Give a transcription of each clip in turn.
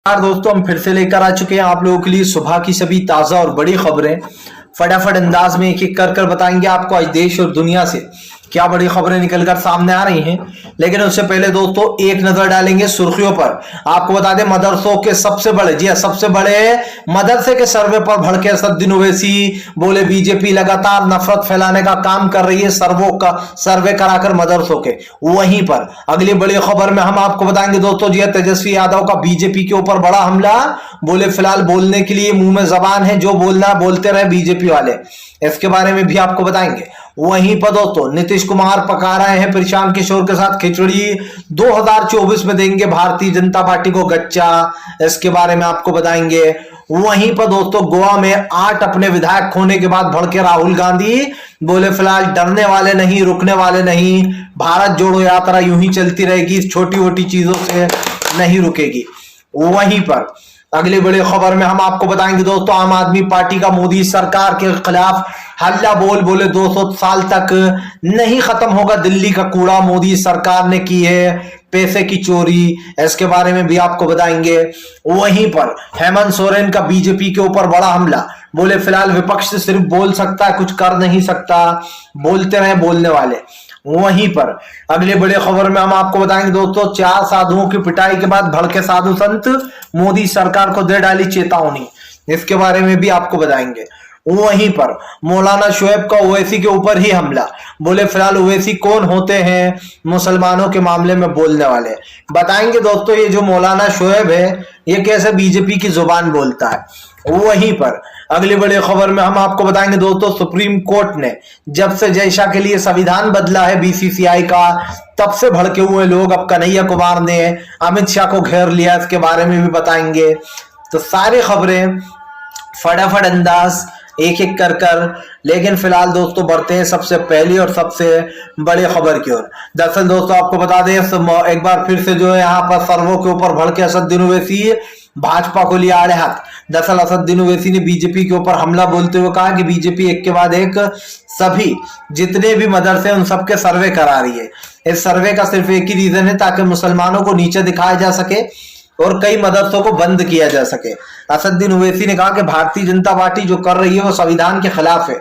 नमस्कार दोस्तों, हम फिर से लेकर आ चुके हैं आप लोगों के लिए सुबह की सभी ताजा और बड़ी खबरें। फटाफट अंदाज में एक एक कर बताएंगे आपको आज देश और दुनिया से क्या बड़ी खबरें निकलकर सामने आ रही हैं। लेकिन उससे पहले दोस्तों एक नजर डालेंगे सुर्खियों पर। आपको बता दें मदरसों के सबसे बड़े, जी सबसे बड़े मदरसे के सर्वे पर भड़के असदुद्दीन ओवैसी। बोले बीजेपी लगातार नफरत फैलाने का काम कर रही है सर्वे कराकर मदरसों के। वहीं पर अगली बड़ी खबर में हम आपको बताएंगे दोस्तों, जी तेजस्वी यादव का बीजेपी के ऊपर बड़ा हमला। बोले फिलहाल बोलने के लिए मुंह में जबान है, जो बोलना बोलते रहे बीजेपी वाले। इसके बारे में भी आपको बताएंगे। वहीं पर दोस्तों नीतीश कुमार पका रहे हैं प्रशांत किशोर के साथ खिचड़ी। 2024 में देंगे भारतीय जनता पार्टी को गच्चा। इसके बारे में आपको बताएंगे। वहीं पर दोस्तों गोवा में 8 अपने विधायक खोने के बाद भड़के राहुल गांधी। बोले फिलहाल डरने वाले नहीं, रुकने वाले नहीं, भारत जोड़ो यात्रा यूं ही चलती रहेगी, छोटी मोटी चीजों से नहीं रुकेगी। वहीं पर अगली बड़ी खबर में हम आपको बताएंगे दोस्तों, आम आदमी पार्टी का मोदी सरकार के खिलाफ हल्ला बोल। बोले 200 साल तक नहीं खत्म होगा दिल्ली का कूड़ा, मोदी सरकार ने की है पैसे की चोरी। इसके बारे में भी आपको बताएंगे। वहीं पर हेमंत सोरेन का बीजेपी के ऊपर बड़ा हमला। बोले फिलहाल विपक्ष सिर्फ बोल सकता है, कुछ कर नहीं सकता, बोलते रहे बोलने वाले। वहीं पर अगले बड़े खबर में हम आपको बताएंगे दोस्तों, 4 साधुओं की पिटाई के बाद भड़के साधु संत, मोदी सरकार को दे डाली चेतावनी। इसके बारे में भी आपको बताएंगे। वहीं पर मौलाना शोएब का ओवैसी के ऊपर ही हमला। बोले फिलहाल ओवैसी कौन होते हैं मुसलमानों के मामले में बोलने वाले, बताएंगे दोस्तों। ये जो मौलाना शोएब है ये कैसे बीजेपी की जुबान बोलता है। वहीं पर अगली बड़ी खबर में हम आपको बताएंगे दोस्तों, सुप्रीम कोर्ट ने जब से जयशा के लिए संविधान बदला है बीसीसीआई का, तब से भड़के हुए लोग अब कन्हैया कुमार ने अमित शाह को घेर लिया। इसके बारे में भी बताएंगे। तो सारी खबरें फटाफट अंदाज एक एक कर। लेकिन फिलहाल दोस्तों बढ़ते हैं सबसे पहली और सबसे बड़ी खबर की ओर। दरअसल दोस्तों आपको बता दें एक बार फिर से जो है यहाँ पर सर्वों के ऊपर भड़के असदुद्दीन ओवैसी, भाजपा को लिया आड़े हाथ। दरअसल असदुद्दीन ओवैसी ने बीजेपी के ऊपर हमला बोलते हुए कहा कि बीजेपी एक के बाद एक सभी जितने भी मदरसे उन सबके सर्वे करा रही है। इस सर्वे का सिर्फ एक ही रीजन है, ताकि मुसलमानों को नीचे दिखाया जा सके और कई मदरसों को बंद किया जा सके। असदुद्दीन ओवैसी ने कहा कि भारतीय जनता पार्टी जो कर रही है वो संविधान के खिलाफ है।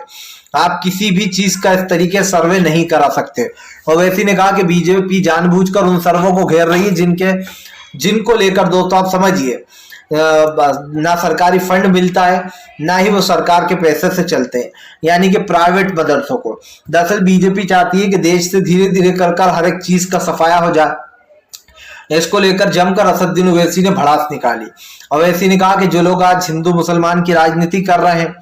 आप किसी भी चीज का इस तरीके सर्वे नहीं करा सकते। ओवैसी ने कहा कि बीजेपी जानबूझकर उन सर्वों को घेर रही है जिनको लेकर दोस्तों आप समझिए ना सरकारी फंड मिलता है, ना ही वो सरकार के पैसे से चलते हैं, यानी कि प्राइवेट मदरसों को। दरअसल बीजेपी चाहती है कि देश से धीरे धीरे कर हर एक चीज का सफाया हो जाए। इसको लेकर जमकर असदुद्दीन ओवैसी ने भड़ास निकाली। ओवैसी ने कहा कि जो लोग आज हिंदू मुसलमान की राजनीति कर रहे हैं,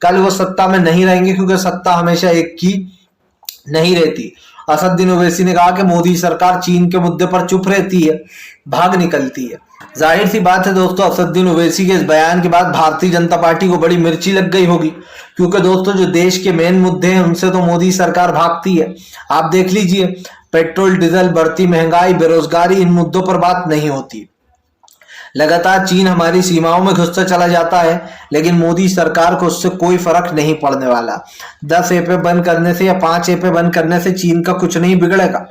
कल वो सत्ता में नहीं रहेंगे, क्योंकि सत्ता हमेशा एक की नहीं रहती। असदुद्दीन ओवैसी ने कहा कि मोदी सरकार चीन के मुद्दे पर चुप रहती है, भाग निकलती है। जाहिर सी बात है दोस्तों, असदुद्दीन ओवैसी के इस बयान के बाद भारतीय जनता पार्टी को बड़ी मिर्ची लग गई होगी, क्योंकि दोस्तों जो देश के मेन मुद्दे हैं उनसे तो मोदी सरकार भागती है। आप देख लीजिए, पेट्रोल डीजल, बढ़ती महंगाई, बेरोजगारी, इन मुद्दों पर बात नहीं होती। लगातार चीन हमारी सीमाओं में घुसता चला जाता है, लेकिन मोदी सरकार को उससे कोई फर्क नहीं पड़ने वाला। 10 ऐपे बंद करने से या 5 ऐपे बंद करने से चीन का कुछ नहीं बिगड़ेगा।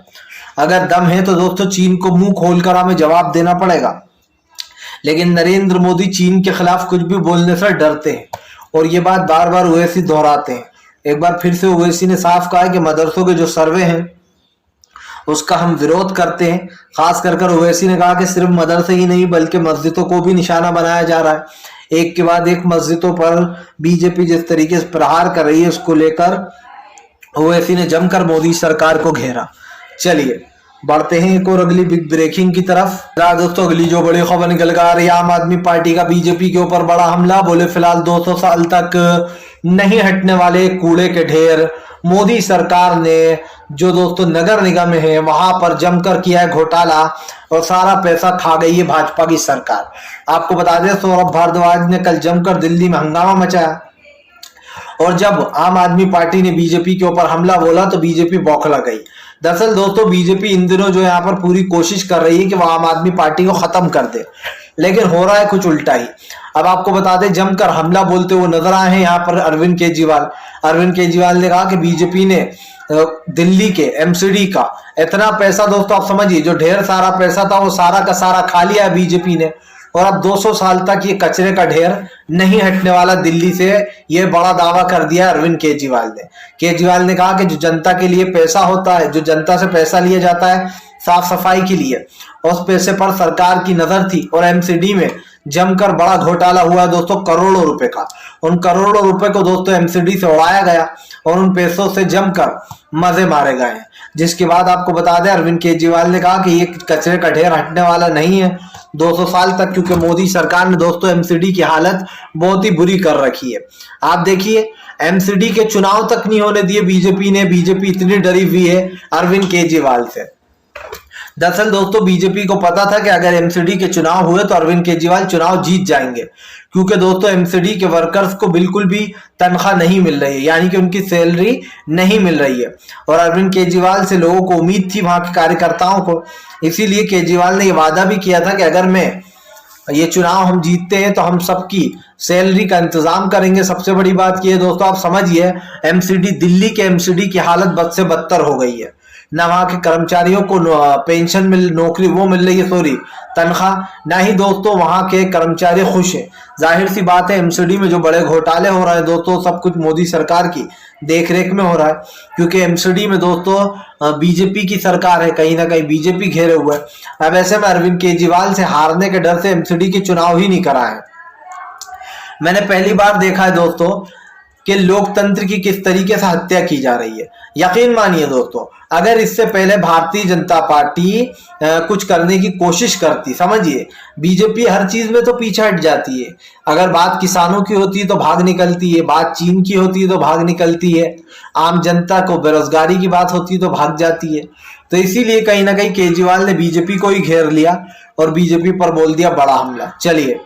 अगर दम है तो दोस्तों चीन को मुंह खोलकर हमें जवाब देना पड़ेगा। लेकिन नरेंद्र मोदी चीन के खिलाफ कुछ भी बोलने से डरते हैं, और ये बात बार बार ओवैसी दोहराते हैं। एक बार फिर से ओवैसी ने साफ कहा है कि मदरसों के जो सर्वे हैं उसका हम विरोध करते हैं। खास कर ओवैसी ने कहा कि सिर्फ मदरसे ही नहीं बल्कि मस्जिदों को भी निशाना बनाया जा रहा है। एक के बाद एक मस्जिदों पर बीजेपी जिस तरीके से प्रहार कर रही है, उसको लेकर ओवैसी ने जमकर मोदी सरकार को घेरा। चलिए बढ़ते हैं एक और अगली बिग ब्रेकिंग की तरफ। दोस्तों अगली जो बड़ी खबर निकल कर आ रही है, आम आदमी पार्टी का बीजेपी के ऊपर बड़ा हमला। बोले फिलहाल 200 साल तक नहीं हटने वाले कूड़े के ढेर। मोदी सरकार ने जो दोस्तों नगर निगम है वहां पर जमकर किया है घोटाला, और सारा पैसा खा गई है भाजपा की सरकार। आपको बता दें सौरभ भारद्वाज ने कल जमकर दिल्ली में हंगामा मचाया, और जब आम आदमी पार्टी ने बीजेपी के ऊपर हमला बोला तो बीजेपी बौखला गई। दरअसल दोस्तों बीजेपी इन दिनों जो यहाँ पर पूरी कोशिश कर रही है कि वह आम आदमी पार्टी को खत्म कर दे, लेकिन हो रहा है कुछ उल्टा ही। अब आपको बता दें जमकर हमला बोलते हुए नजर आए हैं यहाँ पर अरविंद केजरीवाल ने कहा कि बीजेपी ने दिल्ली के एमसीडी का इतना पैसा, दोस्तों आप समझिए, जो ढेर सारा पैसा था वो सारा का सारा खा लिया बीजेपी ने, और अब 200 साल तक ये कचरे का ढेर नहीं हटने वाला दिल्ली से, ये बड़ा दावा कर दिया अरविंद केजरीवाल ने। केजरीवाल ने कहा कि जो जनता के लिए पैसा होता है, जो जनता से पैसा लिया जाता है साफ सफाई के लिए, उस पैसे पर सरकार की नजर थी और एमसीडी में जमकर बड़ा घोटाला हुआ दोस्तों, करोड़ों रुपए का। उन करोड़ों रुपए को दोस्तों एमसीडी से उड़ाया गया और उन पैसों से जमकर मजे मारे गए हैं। जिसके बाद आपको बता दें, अरविंद केजरीवाल ने कहा कि ये कचरे का ढेर हटने वाला नहीं है 200 साल तक, क्योंकि मोदी सरकार ने दोस्तों एमसीडी की हालत बहुत ही बुरी कर रखी है। आप देखिए, एमसीडी के चुनाव तक नहीं होने दिए बीजेपी ने। बीजेपी इतनी डरी हुई है अरविंद केजरीवाल से। दरअसल दोस्तों बीजेपी को पता था कि अगर एमसीडी के चुनाव हुए तो अरविंद केजरीवाल चुनाव जीत जाएंगे, क्योंकि दोस्तों एमसीडी के वर्कर्स को बिल्कुल भी तनख्वाह नहीं मिल रही है, यानी कि उनकी सैलरी नहीं मिल रही है। और अरविंद केजरीवाल से लोगों को उम्मीद थी, वहां के कार्यकर्ताओं को, इसीलिए केजरीवाल ने यह वादा भी किया था कि अगर ये चुनाव हम जीतते हैं तो हम सबकी सैलरी का इंतजाम करेंगे। सबसे बड़ी बात यह है दोस्तों, आप समझिए, एमसीडी, दिल्ली के एमसीडी की हालत बद से बदतर हो गई है। ना वहां के कर्मचारियों को पेंशन नौकरी वो मिल रही है, सॉरी तनख्वाह, ना ही दोस्तों वहां के कर्मचारी खुश हैं। जाहिर सी बात है, एमसीडी में जो बड़े घोटाले हो रहे हैं दोस्तों, सब कुछ मोदी सरकार की देखरेख में हो रहा है, क्योंकि एमसीडी में दोस्तों बीजेपी की सरकार है, कहीं ना कहीं बीजेपी घेरे हुए है। अब ऐसे में अरविंद केजरीवाल से हारने के डर से एमसीडी के चुनाव ही नहीं कराए। मैंने पहली बार देखा है दोस्तों कि लोकतंत्र की किस तरीके से हत्या की जा रही है। यकीन मानिए दोस्तों, अगर इससे पहले भारतीय जनता पार्टी कुछ करने की कोशिश करती, समझिए, बीजेपी हर चीज में तो पीछे हट जाती है। अगर बात किसानों की होती है तो भाग निकलती है, बात चीन की होती है तो भाग निकलती है, आम जनता को बेरोजगारी की बात होती है तो भाग जाती है। तो इसीलिए कहीं ना कहीं केजरीवाल ने बीजेपी को ही घेर लिया और बीजेपी पर बोल दिया बड़ा हमला। चलिए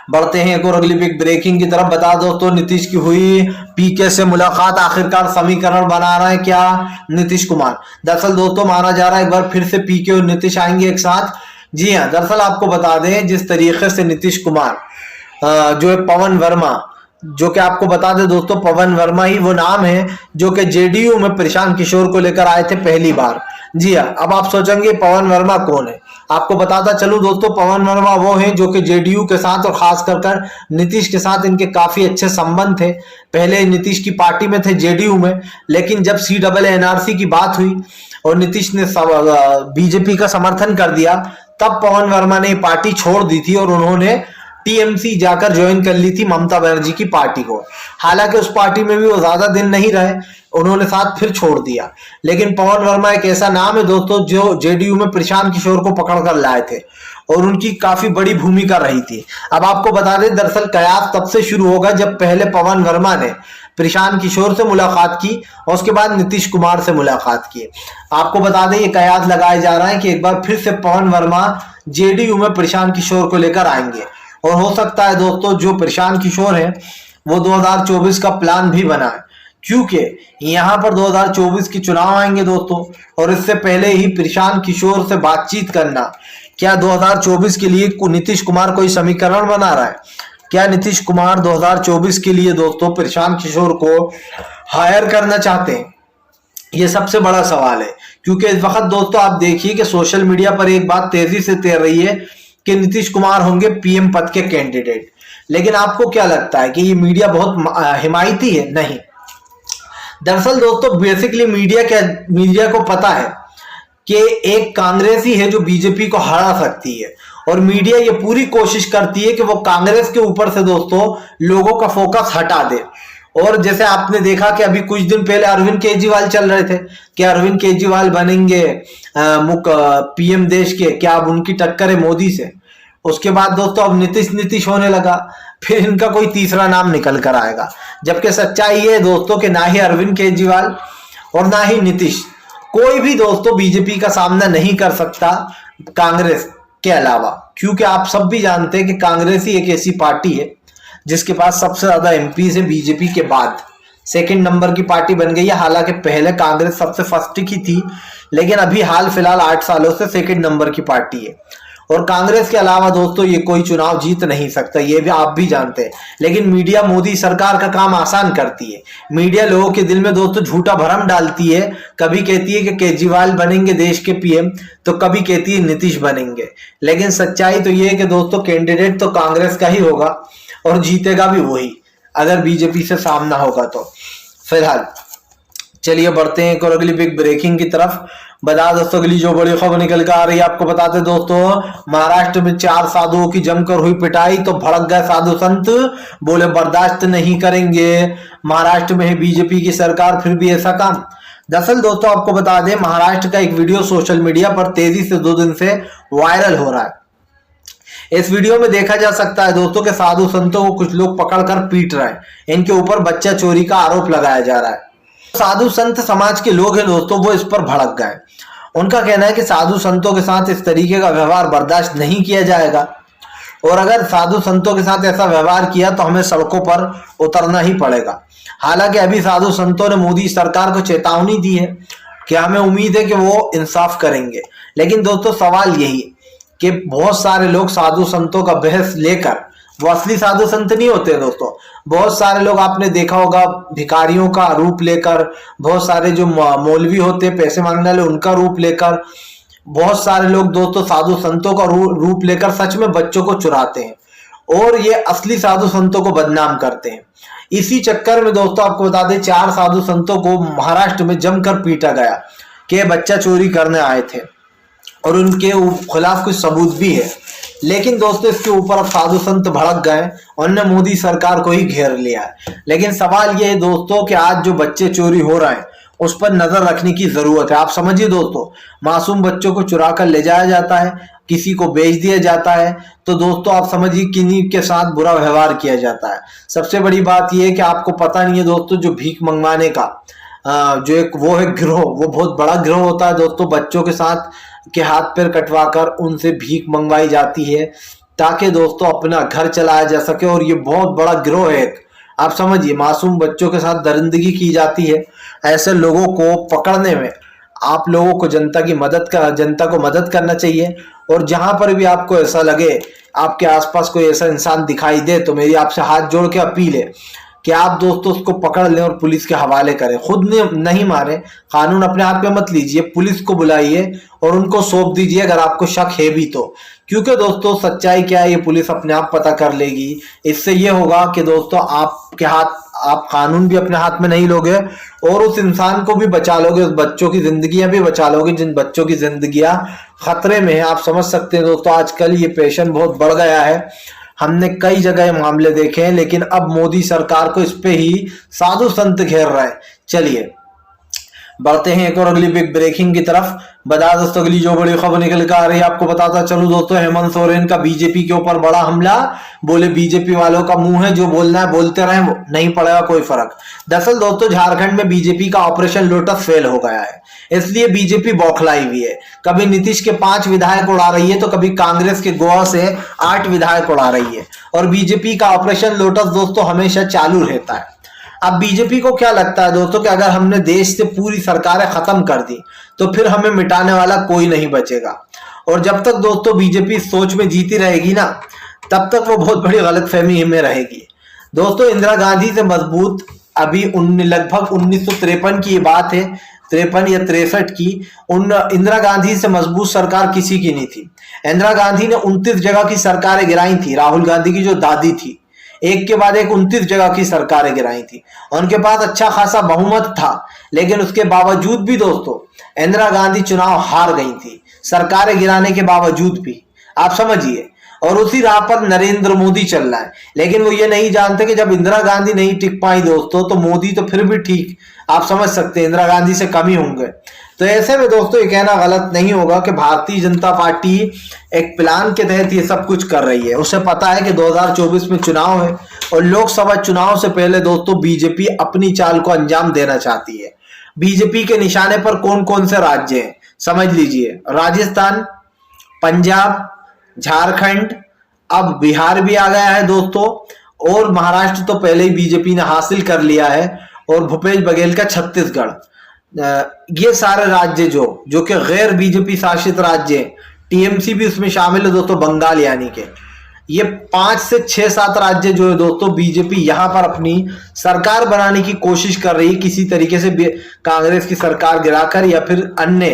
बढ़ते हैं एक और अगली बिग ब्रेकिंग की तरफ। बता दोस्तों, नीतीश की हुई पीके से मुलाकात, आखिरकार समीकरण बना रहे हैं क्या नीतीश कुमार। दरअसल दोस्तों माना जा रहा है एक बार फिर से पीके और नीतीश आएंगे एक साथ। जी हाँ, दरअसल आपको बता दें, जिस तरीके से नीतीश कुमार जो है पवन वर्मा, जो कि आपको बता दें दोस्तों, पवन वर्मा ही वो नाम है जो कि जेडीयू में प्रशांत किशोर को लेकर आए थे पहली बार। जी हाँ, अब आप सोचेंगे पवन वर्मा कौन है, आपको बताता चलूं दोस्तों, पवन वर्मा वो हैं जो कि जेडीयू के साथ और खास कर नीतीश के साथ इनके काफी अच्छे संबंध थे। पहले नीतीश की पार्टी में थे, जेडीयू में, लेकिन जब CAA-NRC की बात हुई और नीतीश ने बीजेपी का समर्थन कर दिया, तब पवन वर्मा ने पार्टी छोड़ दी थी और उन्होंने टीएमसी जाकर ज्वाइन कर ली थी ममता बनर्जी की पार्टी को। हालांकि उस पार्टी में भी वो ज्यादा दिन नहीं रहे, उन्होंने साथ फिर छोड़ दिया। लेकिन पवन वर्मा एक ऐसा नाम है दोस्तों जो जेडीयू में प्रशांत किशोर को पकड़ कर लाए थे और उनकी काफी बड़ी भूमिका रही थी। अब आपको बता दें, दरअसल कयास तब से शुरू होगा जब पहले पवन वर्मा ने प्रशांत किशोर से मुलाकात की और उसके बाद नीतीश कुमार से मुलाकात की। आपको बता दें, ये कयास लगाए जा रहा है कि एक बार फिर से पवन वर्मा जेडीयू में प्रशांत किशोर को लेकर आएंगे और हो सकता है दोस्तों जो प्रशांत किशोर है वो 2024 का प्लान भी बनाए, क्योंकि यहां पर 2024 के चुनाव आएंगे दोस्तों और इससे पहले ही प्रशांत किशोर से बातचीत करना। क्या 2024 के लिए नीतीश कुमार कोई समीकरण बना रहा है? क्या नीतीश कुमार 2024 के लिए दोस्तों प्रशांत किशोर को हायर करना चाहते हैं? ये सबसे बड़ा सवाल है, क्योंकि इस वक्त दोस्तों आप देखिए कि सोशल मीडिया पर एक बात तेजी से तैर रही है कि नीतीश कुमार होंगे पीएम पद के कैंडिडेट। लेकिन आपको क्या लगता है कि ये मीडिया बहुत हिमायती है? नहीं। दरअसल दोस्तों बेसिकली मीडिया को पता है कि एक कांग्रेसी है जो बीजेपी को हरा सकती है और मीडिया ये पूरी कोशिश करती है कि वो कांग्रेस के ऊपर से दोस्तों लोगों का फोकस हटा दे। और जैसे आपने देखा कि अभी कुछ दिन पहले अरविंद केजरीवाल चल रहे थे कि अरविंद केजरीवाल बनेंगे पीएम देश के, क्या अब उनकी टक्कर है मोदी से? उसके बाद दोस्तों अब नीतीश होने लगा, फिर इनका कोई तीसरा नाम निकल कर आएगा। जबकि सच्चाई ये है दोस्तों कि ना ही अरविंद केजरीवाल और ना ही नीतीश, कोई भी दोस्तों बीजेपी का सामना नहीं कर सकता कांग्रेस के अलावा, क्योंकि आप सब भी जानते हैं कि कांग्रेस ही एक ऐसी पार्टी है जिसके पास सबसे ज्यादा एमपी है बीजेपी के बाद, सेकंड नंबर की पार्टी बन गई है। हालांकि पहले कांग्रेस सबसे फर्स्ट की थी, लेकिन अभी हाल फिलहाल 8 सालों से सेकंड नंबर की पार्टी है। और कांग्रेस के अलावा दोस्तों ये कोई चुनाव जीत नहीं सकता, ये भी आप भी जानते हैं। लेकिन मीडिया मोदी सरकार का काम आसान करती है। मीडिया लोगों के दिल में दोस्तों झूठा भ्रम डालती है। कभी कहती है कि केजरीवाल बनेंगे देश के पीएम, तो कभी कहती है नीतीश बनेंगे। लेकिन सच्चाई तो ये है कि दोस्तों कैंडिडेट तो कांग्रेस का ही होगा और जीतेगा भी वही, अगर बीजेपी से सामना होगा तो। फिलहाल चलिए बढ़ते हैं एक और अगली बिग ब्रेकिंग की तरफ। बता दोस्तों अगली जो बड़ी खबर निकल कर आ रही है, आपको बताते दोस्तों, महाराष्ट्र में 4 साधुओं की जमकर हुई पिटाई तो भड़क गए साधु संत, बोले बर्दाश्त नहीं करेंगे। महाराष्ट्र में है बीजेपी की सरकार, फिर भी ऐसा काम। दरअसल दोस्तों आपको बता दें, महाराष्ट्र का एक वीडियो सोशल मीडिया पर तेजी से 2 दिन से वायरल हो रहा है। इस वीडियो में देखा जा सकता है दोस्तों के साधु संतों को कुछ लोग पकड़कर पीट रहे हैं। इनके ऊपर बच्चा चोरी का आरोप लगाया जा रहा है। साधु संत समाज के लोग हैं दोस्तों, वो इस पर भड़क गए। उनका कहना है कि साधु संतों के साथ इस तरीके का व्यवहार बर्दाश्त नहीं किया जाएगा, और अगर साधु संतों के साथ ऐसा व्यवहार किया तो हमें सड़कों पर उतरना ही पड़ेगा। हालांकि अभी साधु संतों ने मोदी सरकार को चेतावनी दी है कि हमें उम्मीद है कि वो इंसाफ करेंगे। लेकिन दोस्तों सवाल यही कि बहुत सारे लोग साधु संतों का बहस लेकर, वो असली साधु संत नहीं होते दोस्तों, बहुत सारे लोग आपने देखा होगा भिखारियों का रूप लेकर, बहुत सारे जो मौलवी होते हैं पैसे मांगने वाले उनका रूप लेकर, बहुत सारे लोग दोस्तों साधु संतों का रूप लेकर सच में बच्चों को चुराते हैं और ये असली साधु संतों को बदनाम करते हैं। इसी चक्कर में दोस्तों आपको बता दें, 4 साधु संतों को महाराष्ट्र में जमकर पीटा गया कि बच्चा चोरी करने आए थे और उनके खिलाफ कुछ सबूत भी है। लेकिन दोस्तों इसके ऊपर अब साधु संत भड़क गए, उन्होंने मोदी सरकार को ही घेर लिया है। लेकिन सवाल ये है दोस्तों कि आज जो बच्चे चोरी हो रहे हैं उस पर नजर रखने की जरूरत है। आप समझिए दोस्तों, मासूम बच्चों को चुरा कर ले जाया जाता है, किसी को बेच दिया जाता है, तो दोस्तों आप समझिए किन्हीं के साथ बुरा व्यवहार किया जाता है। सबसे बड़ी बात यह है कि आपको पता नहीं है दोस्तों, जो भीख मंगवाने का जो एक वो है गिरोह, वो बहुत बड़ा गिरोह होता है दोस्तों। बच्चों के साथ के हाथ पैर कटवाकर उनसे भीख मंगवाई जाती है ताकि दोस्तों अपना घर चलाया जा सके, और ये बहुत बड़ा गिरोह है एक। आप समझिए मासूम बच्चों के साथ दरिंदगी की जाती है। ऐसे लोगों को पकड़ने में आप लोगों को जनता को मदद करना चाहिए। और जहां पर भी आपको ऐसा लगे, आपके आसपास कोई ऐसा इंसान दिखाई दे, तो मेरी आपसे हाथ जोड़ के अपील है कि आप दोस्तों उसको पकड़ लें और पुलिस के हवाले करें। खुद नहीं मारे, कानून अपने हाथ में मत लीजिए, पुलिस को बुलाइए और उनको सौंप दीजिए अगर आपको शक है भी तो। क्योंकि दोस्तों सच्चाई क्या है ये पुलिस अपने आप पता कर लेगी। इससे ये होगा कि दोस्तों आप कानून भी अपने हाथ में नहीं लोगे और उस इंसान को भी बचा लोगे, उस बच्चों की जिंदगियां भी बचा लोगे जिन बच्चों की जिंदगियां खतरे में है। आप समझ सकते हैं दोस्तों, आजकल ये पेशेंट बहुत बढ़ गया है। हमने कई जगह मामले देखे हैं, लेकिन अब मोदी सरकार को इस पे ही साधु संत घेर रहे हैं। चलिए बढ़ते हैं एक और अगली बिग ब्रेकिंग की तरफ। बता दोस्तों अगली जो बड़ी खबर निकल कर आ रही है, आपको बताता चलूं दोस्तों, हेमंत सोरेन का बीजेपी के ऊपर बड़ा हमला। बोले बीजेपी वालों का मुंह है, जो बोलना है बोलते रहे, नहीं पड़ेगा कोई फर्क। दरअसल दोस्तों झारखंड में बीजेपी का ऑपरेशन लोटस फेल हो गया है, इसलिए बीजेपी बौखलाई हुई है। कभी नीतीश के 5 विधायक उड़ा रही है तो कभी कांग्रेस के गोवा से 8 विधायक उड़ा रही है, और बीजेपी का ऑपरेशन लोटस दोस्तों हमेशा चालू रहता है। अब बीजेपी को क्या लगता है दोस्तों कि अगर हमने देश से पूरी सरकारें खत्म कर दी तो फिर हमें मिटाने वाला कोई नहीं बचेगा। और जब तक दोस्तों बीजेपी सोच में जीती रहेगी ना, तब तक वो बहुत बड़ी गलतफहमी में रहेगी। दोस्तों इंदिरा गांधी से मजबूत, अभी लगभग 1953 की ये बात है, 53 या 63 की, इंदिरा गांधी से मजबूत सरकार किसी की नहीं थी। इंदिरा गांधी ने 29 जगह की सरकारें गिराई थी। राहुल गांधी की जो दादी थी, एक के बाद एक 29 जगह की सरकारें गिराई थी। उनके पास अच्छा खासा बहुमत था, लेकिन उसके बावजूद भी दोस्तों इंदिरा गांधी चुनाव हार गई थी, सरकारें गिराने के बावजूद भी। आप समझिए, और उसी राह पर नरेंद्र मोदी चल रहा है। लेकिन वो ये नहीं जानते कि जब इंदिरा गांधी नहीं टिक पाई दोस्तों, तो मोदी तो फिर भी ठीक, आप समझ सकते हैं, इंदिरा गांधी से कम ही होंगे। तो ऐसे में दोस्तों ये कहना गलत नहीं होगा कि भारतीय जनता पार्टी एक प्लान के तहत ये सब कुछ कर रही है। उसे पता है कि 2024 में चुनाव है और लोकसभा चुनाव से पहले दोस्तों बीजेपी अपनी चाल को अंजाम देना चाहती है। बीजेपी के निशाने पर कौन कौन से राज्य हैं समझ लीजिए, राजस्थान, पंजाब, झारखंड, अब बिहार भी आ गया है दोस्तों, और महाराष्ट्र तो पहले ही बीजेपी ने हासिल कर लिया है, और भूपेश बघेल का छत्तीसगढ़। ये सारे राज्य जो कि गैर बीजेपी शासित राज्य हैं, टीएमसी भी उसमें शामिल है दोस्तों, बंगाल यानी के ये 5 से 6-7 राज्य जो है दोस्तों बीजेपी यहां पर अपनी सरकार बनाने की कोशिश कर रही है, किसी तरीके से कांग्रेस की सरकार गिराकर या फिर अन्य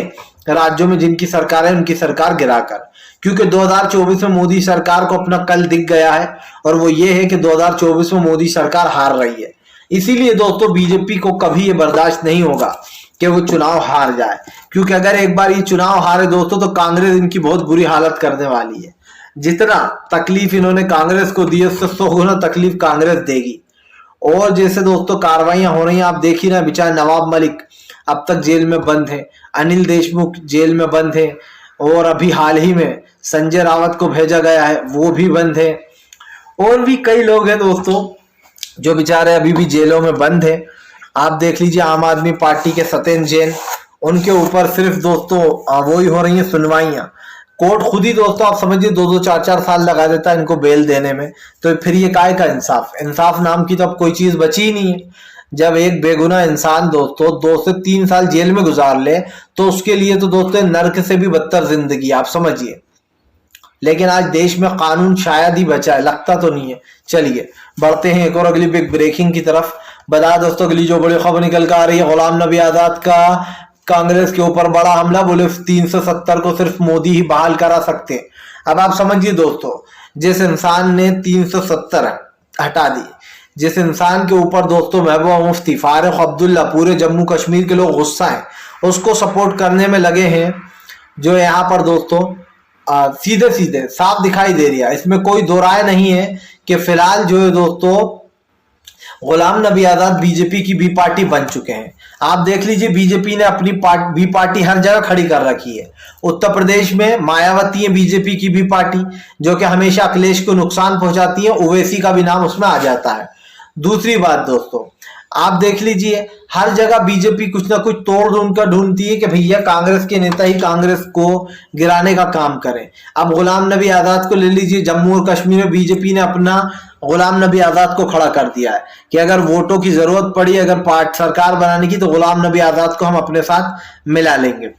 राज्यों में जिनकी सरकार है उनकी सरकार गिराकर। क्योंकि 2024 में मोदी सरकार को अपना कल दिख गया है और वो ये है कि 2024 में मोदी सरकार हार रही है। इसीलिए दोस्तों बीजेपी को कभी ये बर्दाश्त नहीं होगा कि वो चुनाव हार जाए, क्योंकि अगर एक बार ये चुनाव हारे दोस्तों तो कांग्रेस इनकी बहुत बुरी हालत करने वाली है। जितना तकलीफ इन्होंने कांग्रेस को दी उससे 100 गुना तकलीफ कांग्रेस देगी। और जैसे दोस्तों कार्रवाइयां हो रही हैं, आप देख ही ना, बेचारे नवाब मलिक अब तक जेल में बंद है, अनिल देशमुख जेल में बंद है, और अभी हाल ही में संजय रावत को भेजा गया है, वो भी बंद है। और भी कई लोग हैं दोस्तों जो बेचारे अभी भी जेलों में बंद है। आप देख लीजिए आम आदमी पार्टी के सत्येंद्र जैन, उनके ऊपर सिर्फ दोस्तों वो ही हो रही है सुनवाइयां। कोर्ट खुद ही दोस्तों आप समझिए 2-2 4-4 साल लगा देता है इनको बेल देने में, तो फिर ये काय का इंसाफ? इंसाफ नाम की तो अब कोई चीज बची ही नहीं है। जब एक बेगुनाह इंसान दोस्तों 2 से 3 साल जेल में गुजार ले तो उसके लिए तो दोस्तों नर्क से भी बदतर जिंदगी, आप समझिए। लेकिन आज देश में कानून शायद ही बचा है, लगता तो नहीं है। चलिए बढ़ते हैं एक और अगली बिग ब्रेकिंग की तरफ। बता दोस्तों अगली जो बड़ी खबर निकल कर आ रही है, गुलाम नबी आजाद का कांग्रेस के ऊपर बड़ा हमला, बोले 370 को सिर्फ मोदी ही बहाल करा सकते हैं। अब आप समझिए दोस्तों, जिस इंसान ने 370 हटा दी, जिस इंसान के ऊपर दोस्तों महबूबा मुफ्ती, फारूक अब्दुल्ला, पूरे जम्मू कश्मीर के लोग गुस्सा हैं, उसको सपोर्ट करने में लगे हैं, जो यहाँ पर दोस्तों सीधे सीधे साफ दिखाई दे रही है। इसमें कोई दो राय नहीं है कि फिलहाल जो है दोस्तों गुलाम नबी आजाद बीजेपी की बी पार्टी बन चुके हैं। आप देख लीजिए बीजेपी ने अपनी बी पार्टी हर जगह खड़ी कर रखी है। उत्तर प्रदेश में मायावती है बीजेपी की बी पार्टी, जो कि हमेशा अखिलेश को नुकसान पहुंचाती है, ओवैसी का भी नाम उसमें आ जाता है। दूसरी बात दोस्तों आप देख लीजिए हर जगह बीजेपी कुछ ना कुछ तोड़ ढूंढती है कि भैया कांग्रेस के नेता ही कांग्रेस को गिराने का काम करें। अब गुलाम नबी आजाद को ले लीजिए, जम्मू और कश्मीर में बीजेपी ने अपना गुलाम नबी आजाद को खड़ा कर दिया है कि अगर वोटों की जरूरत पड़ी, अगर सरकार बनाने की, तो गुलाम नबी आजाद को हम अपने साथ मिला लेंगे।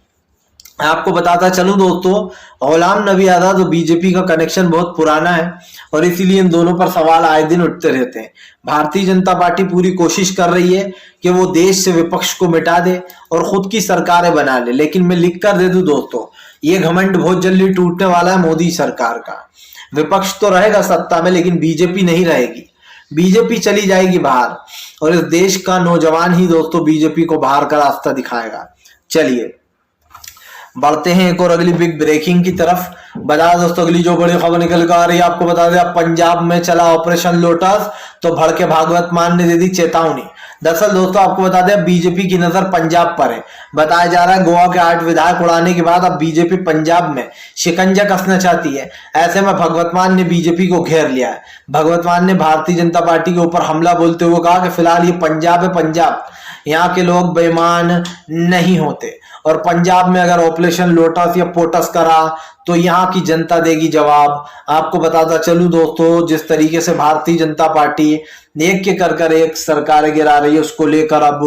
आपको बताता चलूं दोस्तों, गुलाम नबी आजाद और बीजेपी का कनेक्शन बहुत पुराना है और इसीलिए इन दोनों पर सवाल आए दिन उठते रहते हैं। भारतीय जनता पार्टी पूरी कोशिश कर रही है कि वो देश से विपक्ष को मिटा दे और खुद की सरकारें बना ले, लेकिन मैं लिख कर दे दूं दोस्तों, ये घमंड बहुत जल्दी टूटने वाला है मोदी सरकार का। विपक्ष तो रहेगा सत्ता में, लेकिन बीजेपी नहीं रहेगी। बीजेपी चली जाएगी बाहर और इस देश का नौजवान ही दोस्तों बीजेपी को बाहर का रास्ता दिखाएगा। चलिए बढ़ते हैं एक और अगली बिग ब्रेकिंग की तरफ। बता दोस्तों अगली जो बड़ी खबर निकल कर आ रही है, आपको बता दें पंजाब में चला ऑपरेशन लोटस, तो भड़के भागवत मान ने दे दी चेतावनी। दरअसल दोस्तों आपको बता दें बीजेपी की नजर पंजाब पर है। बताया जा रहा है गोवा के 8 विधायक उड़ाने के बाद अब बीजेपी पंजाब में शिकंजा कसना चाहती है। ऐसे में भगवत मान ने बीजेपी को घेर लिया है। भगवत मान ने भारतीय जनता पार्टी के ऊपर हमला बोलते हुए कहा कि फिलहाल ये पंजाब है, पंजाब यहाँ के लोग बेईमान नहीं होते और पंजाब में अगर ऑपरेशन लोटस या पोटस करा तो यहाँ की जनता देगी जवाब। आपको बताता चलूं दोस्तों, जिस तरीके से भारतीय जनता पार्टी एक के कर एक सरकारें गिरा रही है, उसको लेकर अब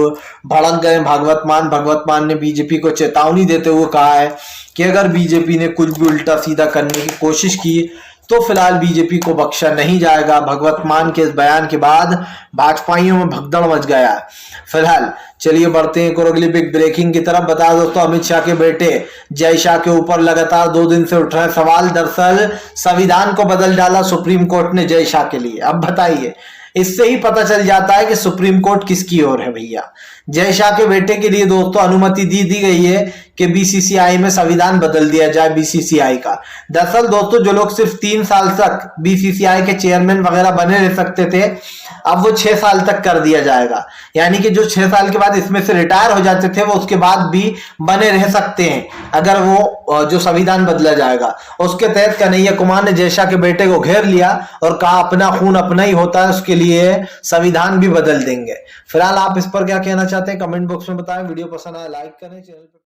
भड़क गए भगवत मान ने बीजेपी को चेतावनी देते हुए कहा है कि अगर बीजेपी ने कुछ भी उल्टा सीधा करने की कोशिश की तो फिलहाल बीजेपी को बख्शा नहीं जाएगा। भगवत मान के इस बयान के बाद भाजपाइयों में भगदड़ मच गया है। फिलहाल चलिए बढ़ते हैं अगली बिग ब्रेकिंग की तरफ। बता दोस्तों अमित शाह के बेटे जय शाह के ऊपर लगातार 2 दिन से उठ रहे सवाल। दरअसल संविधान को बदल डाला सुप्रीम कोर्ट ने जय शाह के लिए। अब बताइए, इससे ही पता चल जाता है कि सुप्रीम कोर्ट किसकी ओर है भैया। जय शाह के बेटे के लिए दोस्तों अनुमति दी गई है कि बीसीसीआई में संविधान बदल दिया जाए बीसीसीआई का। दरअसल दोस्तों जो लोग सिर्फ 3 साल तक बीसीसीआई के चेयरमैन वगैरह बने रह सकते थे, अब वो 6 साल तक कर दिया जाएगा। यानी कि जो 6 साल के बाद इसमें से रिटायर हो जाते थे वो उसके बाद भी बने रह सकते हैं अगर वो जो संविधान बदला जाएगा। उसके तहत कन्हैया कुमार ने जय शाह के बेटे को घेर लिया और कहा अपना खून अपना ही होता है, उसके लिए संविधान भी बदल देंगे। फिलहाल आप इस पर क्या कहना चाहते हैं कमेंट बॉक्स में बताएं। वीडियो पसंद आए लाइक करें, चैनल पर